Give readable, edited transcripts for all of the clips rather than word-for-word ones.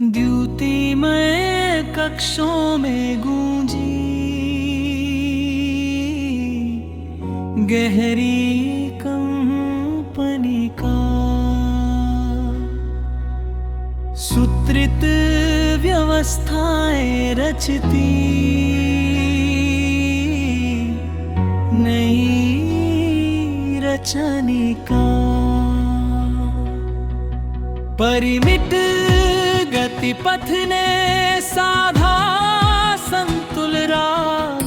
द्युतिमय कक्षों में गूंजी गहरी कंपनी का सूत्रित व्यवस्थाएं रचती नई रचनिका। परिमित गति पथ ने साधा संतुल राग,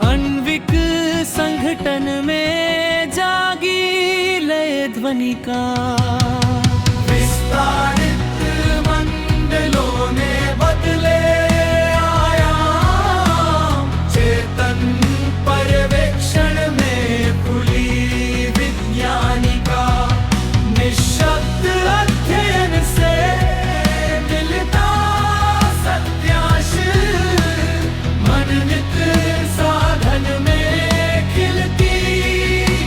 अन्विक संघटन में जागी लय ध्वनि का। विस्तारित मंडलों ने बदले आयाम, चेतन पर्यवेक्षण में खुली विज्ञानिका। निःशब्द अध्ययन से मिलता सत्यांश, मननित साधन में खिलती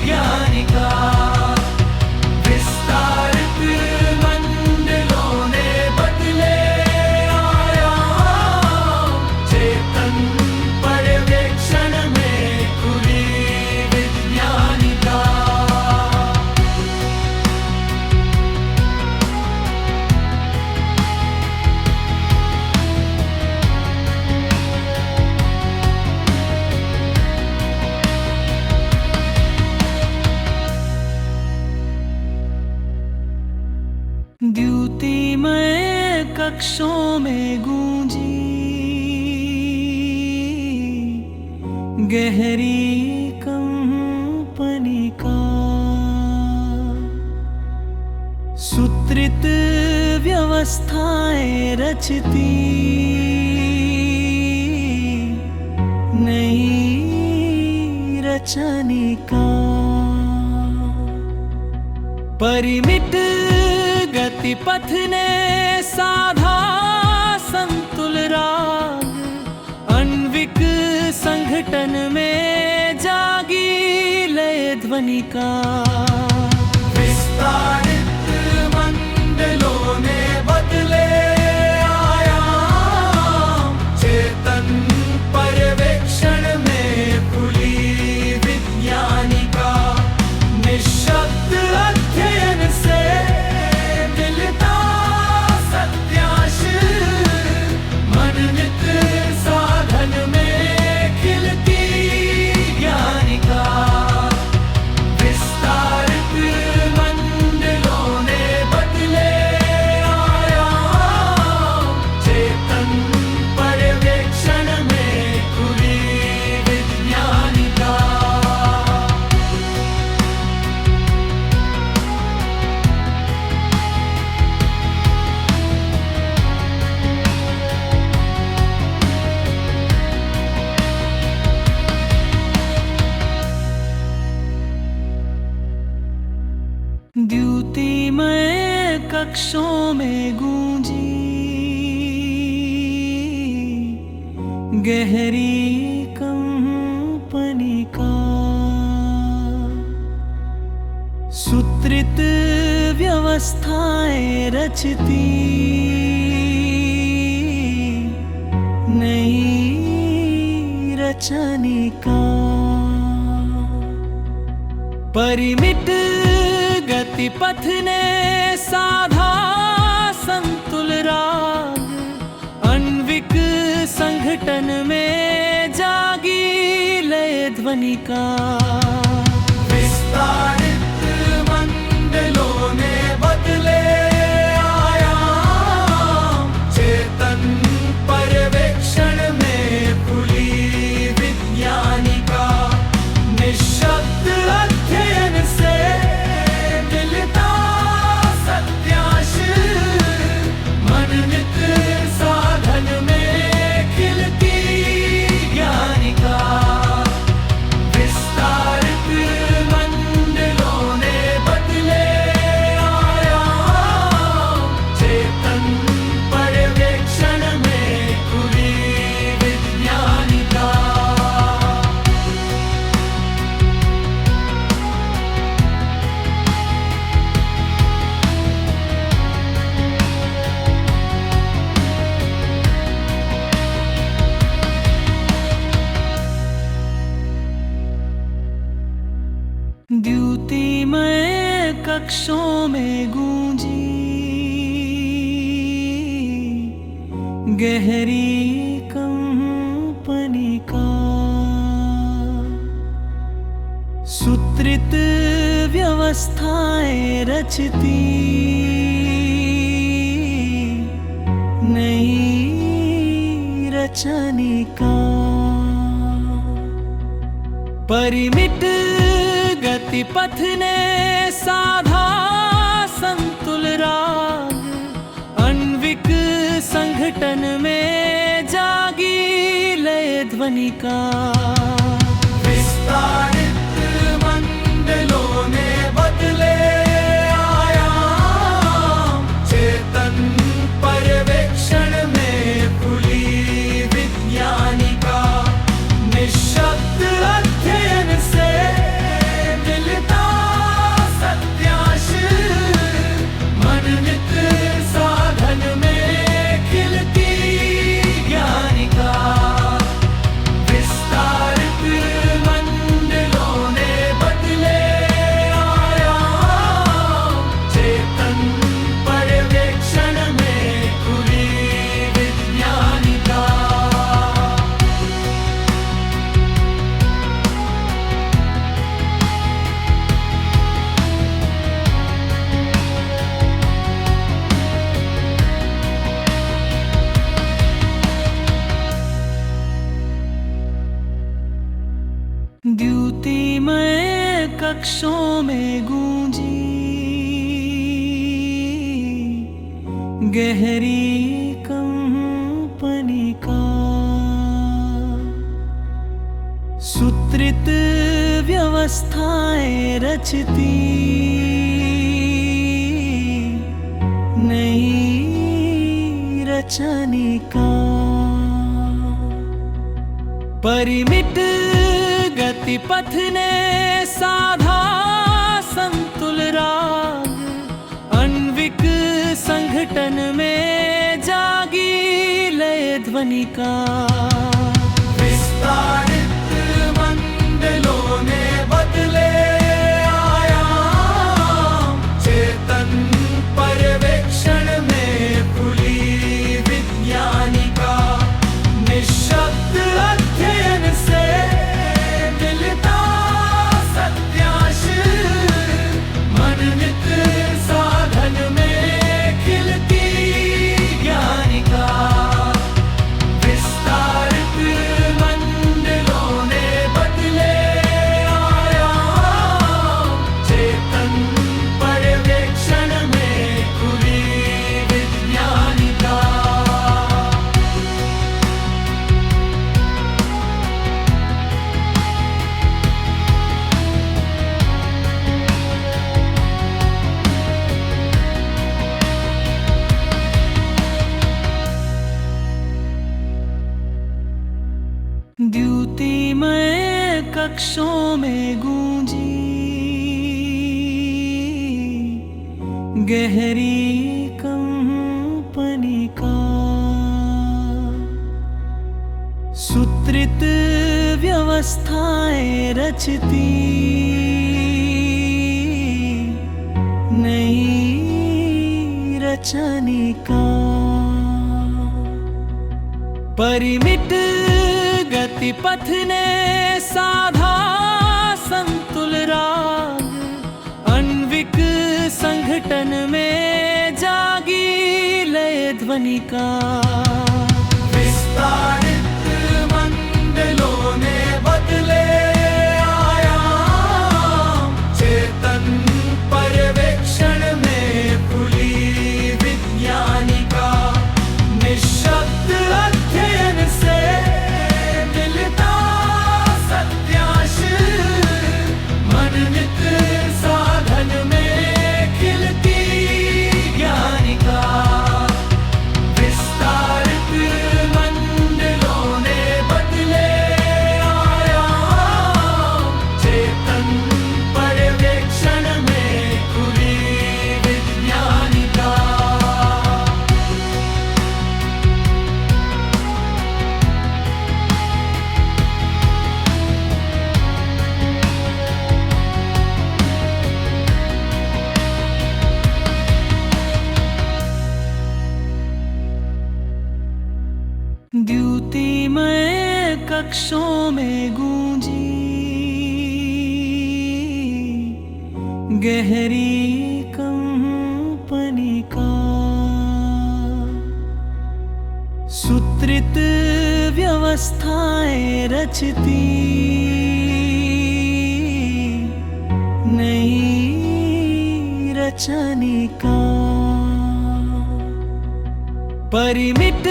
ज्ञानिका। विस्तारित मंडलों ने बदले आयाम, चेतन पर्यवेक्षण में खुली विज्ञानिका। द्युतिमय कक्षों में गूंजी गहरी कंपनी का। सूत्रित व्यवस्थाएं रचती नई रचनिका। परिमित गति पथ ने साधा संतुल राग, अन्विक संघटन में जागी लय ध्वनि का। विस्तारित मंडलों ने बदले आयाम, चेतन पर्यवेक्षण में खुली विज्ञानिका। निःशब्द अध्ययन से मिलता सत्यांश, मननित साधन में खिलती ज्ञानिका। विस्तारित मंडलों ने बदले आयाम, चेतन पर्यवेक्षण में खुली विज्ञानिका। द्युतिमय कक्षों में गूंजी गहरी कंपनी का। सूत्रित व्यवस्थाएं रचती नई रचनिका। परिमित गति पथ ने साधा संतुल राग, अन्विक संघटन में जागी लय ध्वनि का। विस्तारित मंडलों ने बदले आयाम, चेतन पर्यवेक्षण में खुली विज्ञानिका। निःशब्द अध्ययन से मिलता सत्यांश, मननित साधन में खिलती ज्ञानिका। विस्तारित मंडलों ने बदले आयाम, चेतन पर्यवेक्षण में खुली विज्ञानिका। कक्षों में गूंजी गहरी कंपनी का सूत्रित व्यवस्थाएं रचती नई रचनिका परिमित गति पथ ने साधा संतुल राग अन्विक संघटन में जागी लय ध्वनि का विस्तारित मंडलों ने बदले आयाम चेतन पर्यवेक्षण में खुली विज्ञानिका निःशब्द अध्ययन से मिलता सत्याश मननित साधन में खिलती ज्ञानिका विस्तारित मंडलों ने बदले आयाम चेतन पर्यवेक्षण में खुली विज्ञानिका द्युतिमय कक्षों में गूंजी गहरी कंपनी का सूत्रित व्यवस्थाएं रचती नई रचनिका परिमित गति पथ ने साधा संतुल राग अन्विक संघटन में जागी लय ध्वनि का विस्तारित मंडलों ने बदले आयाम चेतन पर्यवेक्षण में खुली विज्ञानिका निःशब्द अध्ययन से मिलता सत्याश मननित साधन में खिलती ज्ञानिका विस्तारित मंडलों ने बदले आयाम चेतन पर्यवेक्षण में खुली विज्ञानिका द्युतिमय कक्षों में गूंजी गहरी कंपनी का सूत्रित व्यवस्थाएं रचती नई रचनिका परिमित गति पथ ने साधा संतुल राग अन्विक संघटन में जागी लय ध्वनि का विस्तारित मंडलों ने बदले आयाम चेतन पर्यवेक्षण में खुली विज्ञानिका निःशब्द अध्ययन से मिलता सत्याश मननित साधन में खिलती ज्ञानिका विस्तारित मंडलों द्युतिमय कक्षों में गूंजी गहरी कंपनी का सूत्रित व्यवस्थाएं रचती नई रचनिका परिमित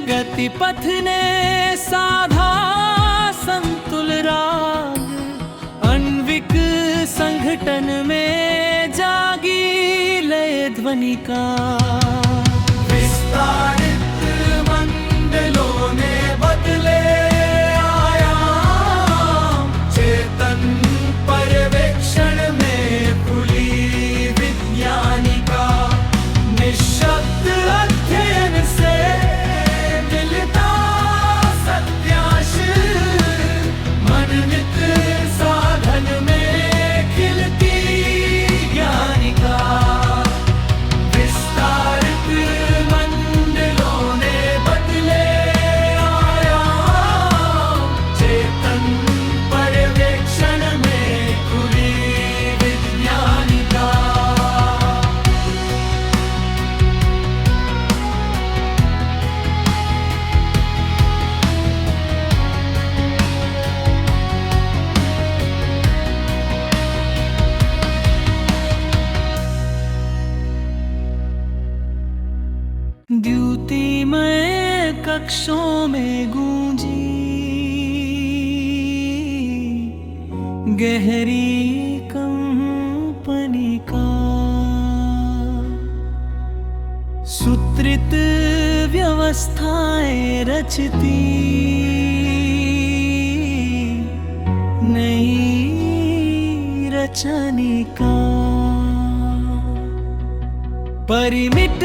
गति पथ ने साधा संतुल राग अन्विक संघटन में जागी लय ध्वनि का विस्तारित मंडलों ने बदले आयाम चेतन पर्यवेक्षण में खुली विज्ञानिका निःशब्द अध्ययन से मिलता सत्याश मनमित साधन में खिलती ज्ञानिका विस्तारित मंडलों ने बदले आयाम चेतन पर्यवेक्षण में खुली विज्ञानिका द्युतिमय कक्षों में गूंजी गहरी कंपनी का सूत्रित व्यवस्थाएं रचती नई रचनिका परिमित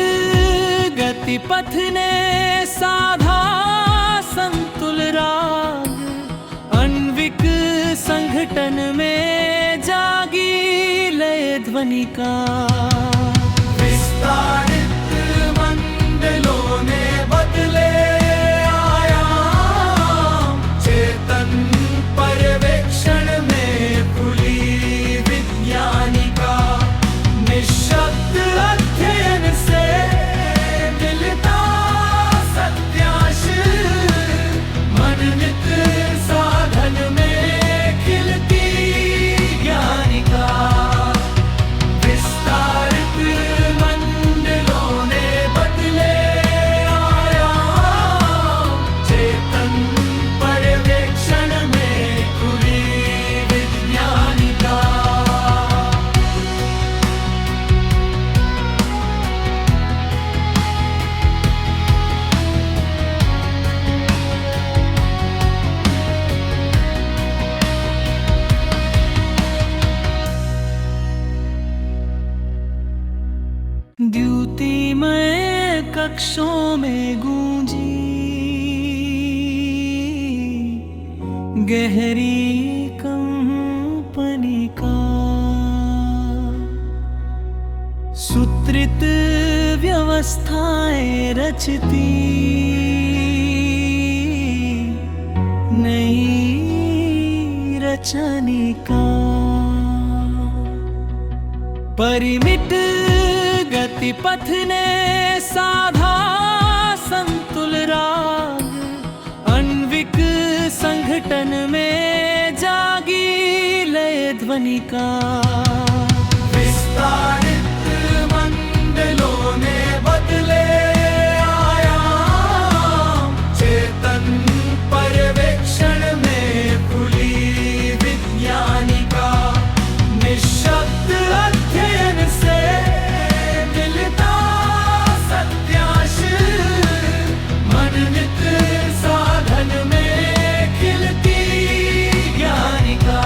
गति पथ ने साधा संतुल राग अन्विक संघटन में जागी लय ध्वनि का विस्तारित मंडलों ने बदले आयाम चेतन पर्यवेक्षण में खुली विज्ञानिका निःशब्द अध्ययन से मिलता सत्याश मनमित साधन में खिलती ज्ञानिका विस्तारित मंडलों ने बदले आयाम चेतन पर्यवेक्षण में खुली विज्ञानिका द्युतिमय कक्षों में गूंजी गहरी कंपनी का सूत्रित व्यवस्थाएं रचती नई रचनिका परिमित गति पथ ने साधा संतुल राग अन्विक संघटन में जागी लय ध्वनि का विस्तारित मंडलों ने बदले आयाम चेतन पर्यवेक्षण में खुली विज्ञानिका निःशब्द अध्ययन से मिलता सत्याश मनमित साधन में खिलती ज्ञानिका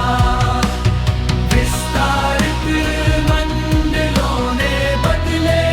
विस्तारित मंडलों ने बदले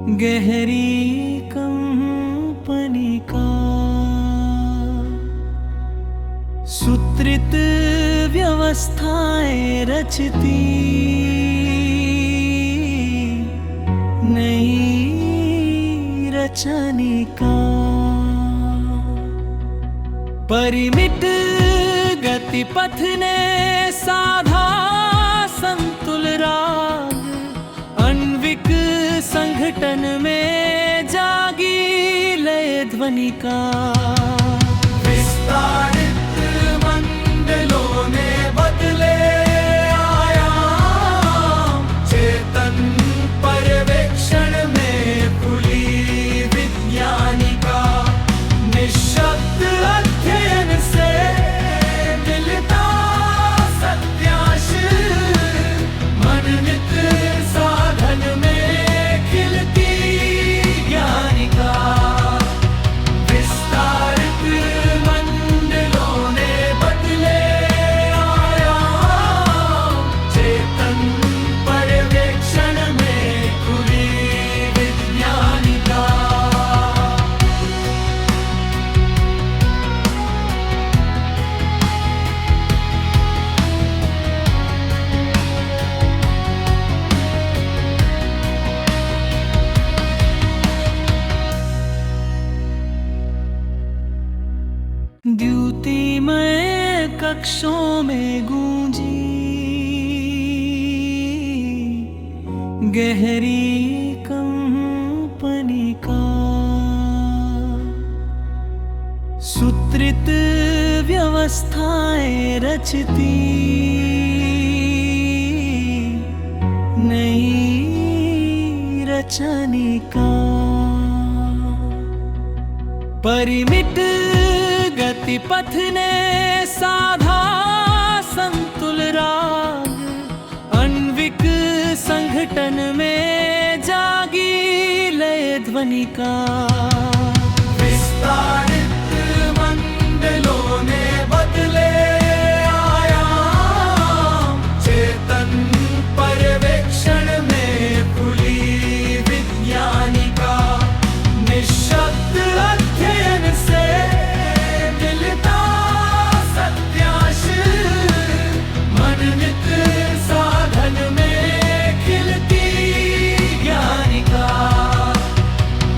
गहरी कंपनी का सूत्रित व्यवस्थाएं रचती नई रचनिका। परिमित गति पथ ने साधा संतुल राग, अन्विक संघटन में जागी लय ध्वनि का। विस्तारित मंडलों ने बदले आयाम, चेतन पर्यवेक्षण में खुली विज्ञानिका। निःशब्द अध्ययन से मिलता सत्यांश, मननित साधन में खिलती ज्ञानिका। विस्तारित मंडलों ने बदले आयाम, चेतन पर्यवेक्षण में खुली विज्ञानिका। द्युतिमय कक्षों में गूंजी गहरी कंपनी का। सूत्रित व्यवस्थाएं रचती नई रचनिका। परिमित गति पथ ने साधा संतुल राग, अन्विक संघटन में जागी लय ध्वनि का। विस्तारित मंडलों ने बदले आयाम, चेतन पर्यवेक्षण में खुली विज्ञानिका। निःशब्द अध्ययन से मिलता सत्यांश, मननित साधन में खिलती ज्ञानिका।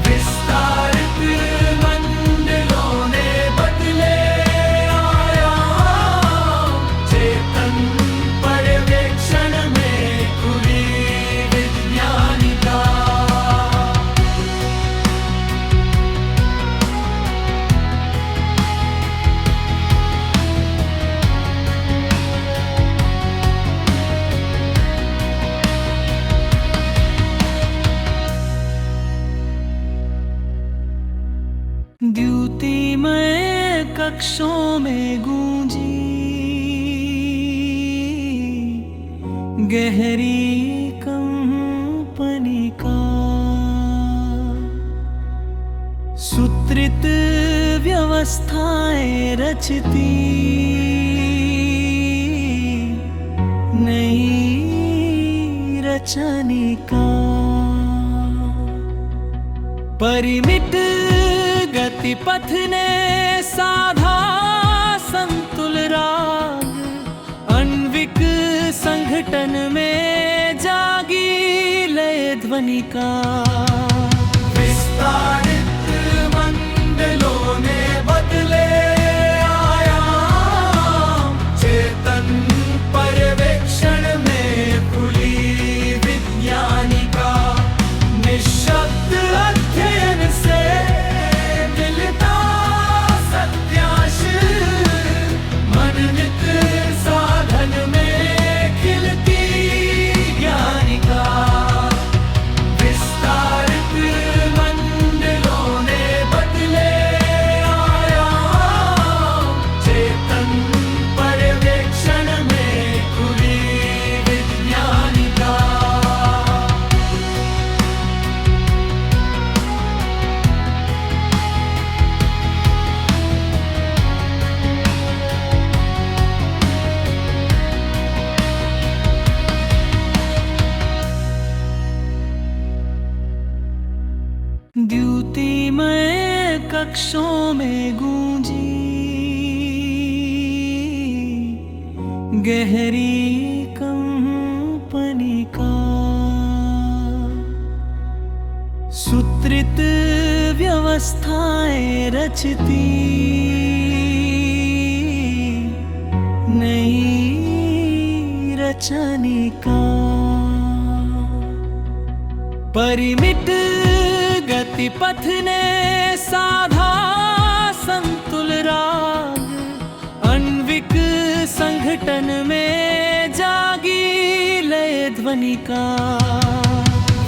विस्तारित मंडलों ने बदले आयाम, चेतन पर्यवेक्षण में खुली विज्ञानिका। द्युतिमय कक्षों में गूंजी गहरी कंपनी का। सूत्रित व्यवस्थाएं रचती नई रचनिका। परिमित गति पथ ने साधा संतुल राग, अन्विक संघटन में जागी लय ध्वनि का। विस्तारित मंडलों ने बदले आयाम, चेतन पर्यवेक्षण में खुली विज्ञानिका। निःशब्द अध्ययन से मिलता सत्यांश, मननित साधन में खिलती ज्ञानिका। विस्तार द्युतिमय कक्षों में गूंजी गहरी कंपनी का सूत्रित व्यवस्थाएं रचती नई रचनिका परिमित गति पथ ने साधा संतुल राग अन्विक संघटन में जागी लय ध्वनि का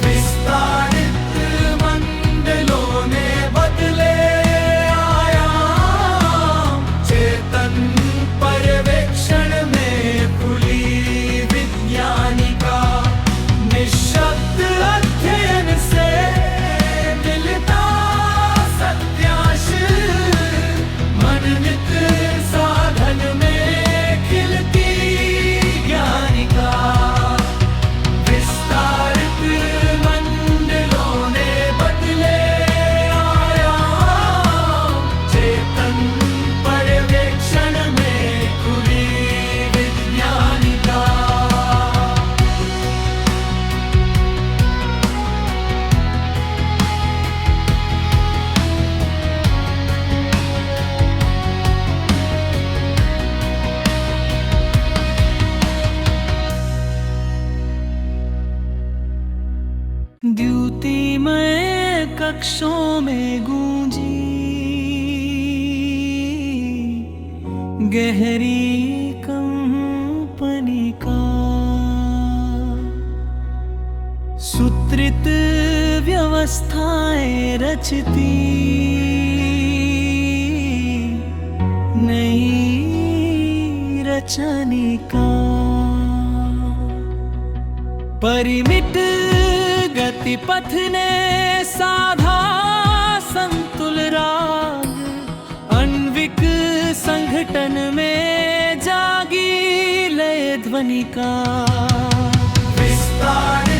विस्तारित मंडलों ने बदले आयाम चेतन पर्यवेक्षण में खुली विज्ञानिका निःशब्द अध्ययन से मिलता सत्याश मननित साधन में खिलती ज्ञानिका विस्तारित मंडलों ने बदले आयाम चेतन पर्यवेक्षण में खुली विज्ञानिका द्युतिमय कक्षों में गूंजी गहरी कंपनी का सूत्रित व्यवस्थाएं रचती नई रचनिका परिमित गति पथ ने साधा संतुल राग अन्विक संघटन में जागी लय ध्वनि का विस्तार